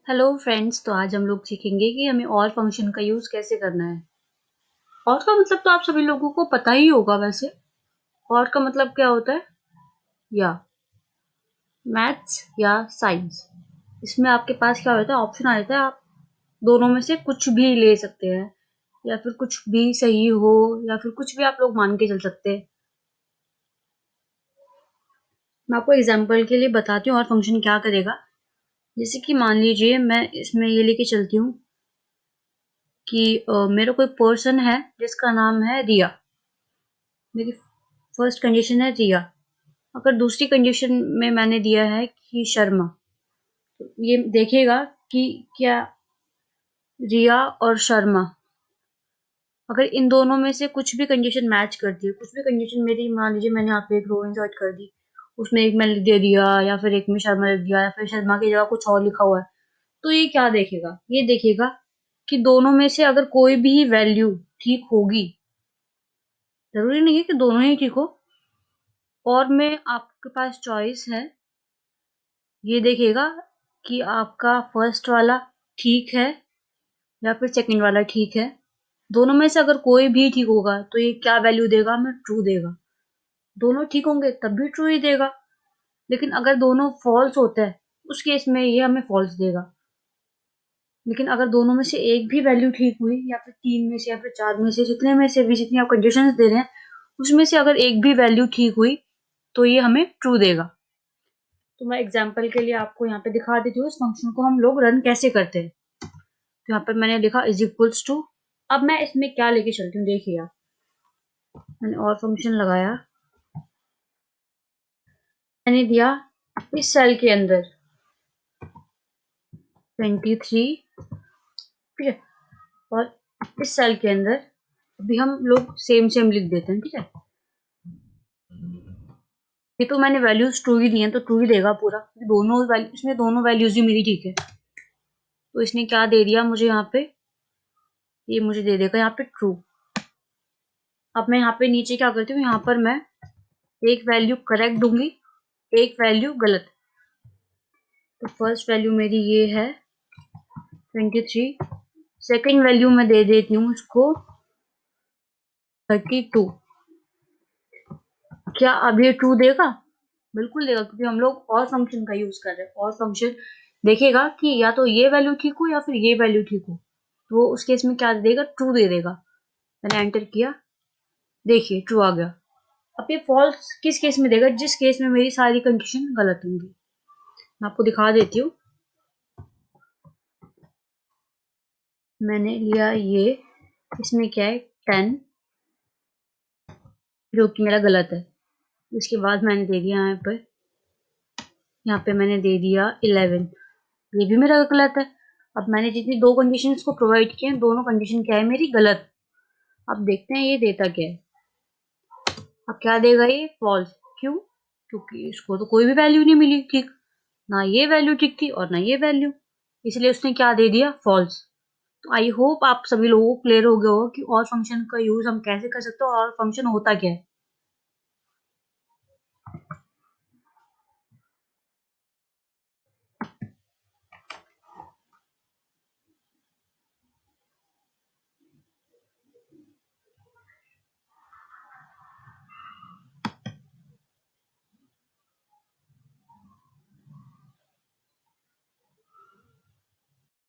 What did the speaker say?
Hello friends, तो आज हम लोग सीखेंगे कि हमें और फंक्शन का यूज़ कैसे करना है। और का मतलब तो आप सभी लोगों को पता ही होगा वैसे। और का मतलब क्या होता है? या मैथ्स या साइंस। इसमें आपके पास क्या होता है, ऑप्शन आ जाता है, आप दोनों में से कुछ भी ले सकते हैं या फिर कुछ भी सही हो या फिर कुछ भी आप लोग मान के चल सकते हैं। मैं आपको एग्जांपल के लिए बताती हूँ और फंक्शन क्या करेगा। जैसे कि मान लीजिए मैं इसमें ये लेके चलती हूँ कि मेरा कोई पर्सन है जिसका नाम है रिया। मेरी फर्स्ट कंडीशन है रिया। अगर दूसरी कंडीशन में मैंने दिया है कि शर्मा, तो ये देखिएगा कि क्या रिया और शर्मा, अगर इन दोनों में से कुछ भी कंडीशन मैच करती है, कुछ भी कंडीशन मेरी, मान लीजिए मैंने यहाँ पे एक रो इंसर्ट कर दी, उसमें एक मैंने दे दिया या फिर एक में शर्मा लिख दिया या फिर शर्मा की जगह कुछ और लिखा हुआ है, तो ये क्या देखेगा? ये देखेगा कि दोनों में से अगर कोई भी वैल्यू ठीक होगी, जरूरी नहीं है कि दोनों ही ठीक हो, और में आपके पास चॉइस है, ये देखेगा कि आपका फर्स्ट वाला ठीक है या फिर सेकंड वाला ठीक है। दोनों में से अगर कोई भी ठीक होगा तो ये क्या वैल्यू देगा? हमें ट्रू देगा। दोनों ठीक होंगे तब भी ट्रू ही देगा। लेकिन अगर दोनों फॉल्स होता है, उस केस में ये हमें फॉल्स देगा। लेकिन अगर दोनों में से एक भी वैल्यू ठीक हुई, या फिर तीन में से या फिर चार में से, जितने में से भी, जितनी आप कंडीशन दे रहे हैं उसमें से अगर एक भी वैल्यू ठीक हुई तो ये हमें ट्रू देगा। तो मैं एग्जाम्पल के लिए आपको यहाँ पे दिखा देती हूँ इस फंक्शन को हम लोग रन कैसे करते हैं। तो यहाँ पर मैंने लिखा इज इक्वल्स टू। अब मैं इसमें क्या लेके चलती हूँ, देखिए आप, मैंने और फंक्शन लगाया, मैंने दिया इस सेल के अंदर 23, ठीक है, और इस सेल के अंदर अभी हम लोग सेम सेम लिख देते हैं, ठीक है। ये तो मैंने वैल्यूज ट्रू ही दी हैं तो ट्रू ही देगा पूरा, दोनों वैल्यू, इसमें दोनों वैल्यूज ही मेरी ठीक है। तो इसने क्या दे दिया मुझे यहाँ पे? ये मुझे दे देगा यहाँ पे ट्रू। अब मैं यहाँ पे नीचे क्या करती हूँ, यहाँ पर मैं एक वैल्यू करेक्ट दूंगी, एक वैल्यू गलत। तो फर्स्ट वैल्यू मेरी ये है 23, सेकंड वैल्यू मैं दे देती हूँ इसको 32। क्या अब ये ट्रू देगा? बिल्कुल देगा, क्योंकि हम लोग और फंक्शन का यूज कर रहे हैं। और फंक्शन देखेगा कि या तो ये वैल्यू ठीक हो या फिर ये वैल्यू ठीक हो, तो वो उस केस में क्या दे देगा? ट्रू दे देगा। मैंने एंटर किया, देखिए ट्रू आ गया। अब ये फॉल्स किस केस में देगा? जिस केस में मेरी सारी कंडीशन गलत होंगी। मैं आपको दिखा देती हूँ। मैंने लिया ये, इसमें क्या है 10, जो कि मेरा गलत है। उसके बाद मैंने दे दिया यहाँ पे मैंने दे दिया 11, ये भी मेरा गलत है। अब मैंने जितनी दो कंडीशंस को प्रोवाइड किए हैं, दोनों कंडीशन क्या है मेरी? गलत। अब देखते हैं ये देता क्या है। अब क्या देगा ये? फॉल्स। क्यों? क्योंकि इसको तो कोई भी वैल्यू नहीं मिली ठीक, ना ये वैल्यू ठीक थी और ना ये वैल्यू, इसलिए उसने क्या दे दिया? फॉल्स। तो आई होप आप सभी लोगों को क्लियर हो गया होगा कि और फंक्शन का यूज हम कैसे कर सकते हैं और फंक्शन होता क्या है।